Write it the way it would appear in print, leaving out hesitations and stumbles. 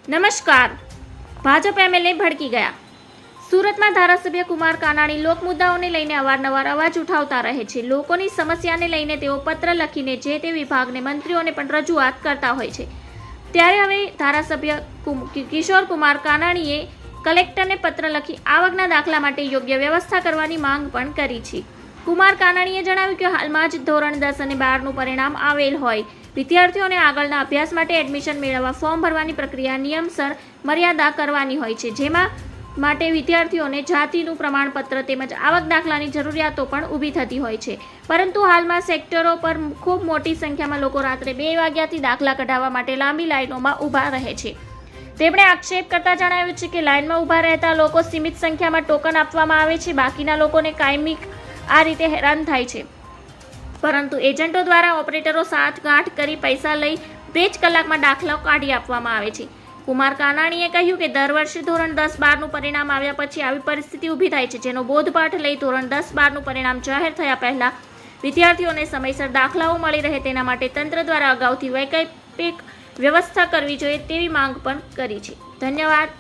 નમસ્કાર. ભાજપ એમએલએ ભડકી ગયા. સુરતમાં ધારાસભ્ય કુમાર કાનાણી લોક મુદ્દાઓને લઈને અવારનવાર અવાજ ઉઠાવતા રહે છે. લોકોની સમસ્યાને લઈને તેઓ પત્ર લખીને જે તે વિભાગને મંત્રીઓને પણ રજૂઆત કરતા હોય છે. ત્યારે હવે ધારાસભ્ય કિશોર કુમાર કાનાણીએ કલેક્ટરને પત્ર લખી આવકના દાખલા માટે યોગ્ય વ્યવસ્થા કરવાની માંગ પણ કરી છે. કુમાર કાનાણીએ જણાવ્યું કે હાલમાં જ ધોરણ 10 અને 12નું પરિણામ આવેલ હોય વિદ્યાર્થીઓને આગળના અભ્યાસ માટે એડમિશન મેળવવા ફોર્મ ભરવાની પ્રક્રિયા નિયમસર મર્યાદા કરવાની હોય છે, જેમાં માટે વિદ્યાર્થીઓને જાતિનું પ્રમાણપત્ર તેમજ આવક દાખલાની જરૂરિયાતો પણ ઊભી થતી હોય છે. પરંતુ હાલમાં સેક્ટરો પર ખૂબ મોટી સંખ્યામાં લોકો રાત્રે 2 વાગ્યાથી દાખલા કઢાવવા માટે લાંબી લાઈનોમાં ઊભા રહે છે. તેમણે આક્ષેપ કરતા જણાવ્યું છે કે લાઈનમાં ઊભા રહેતા લોકો સીમિત સંખ્યામાં ટોકન આપવામાં આવે છે. બાકીના લોકોને કાયમી આ રીતે હેરાન થાય છે, પરંતુ એજન્ટો દ્વારા ઓપરેટરો સાઠગાંઠ કરી પૈસા લઈ 2 જ કલાકમાં દાખલાઓ કાઢી આપવામાં આવે છે. કુમાર કાનાણીએ કહ્યું કે દર વર્ષે ધોરણ 10-12નું પરિણામ આવ્યા પછી આવી પરિસ્થિતિ ઊભી થાય છે, જેનો બોધપાઠ લઈ ધોરણ 10-12નું પરિણામ જાહેર થયા પહેલા વિદ્યાર્થીઓને સમયસર દાખલાઓ મળી રહે તેના માટે તંત્ર દ્વારા અગાઉથી વૈકલ્પિક વ્યવસ્થા કરવી જોઈએ તેવી માંગ પણ કરી છે. ધન્યવાદ.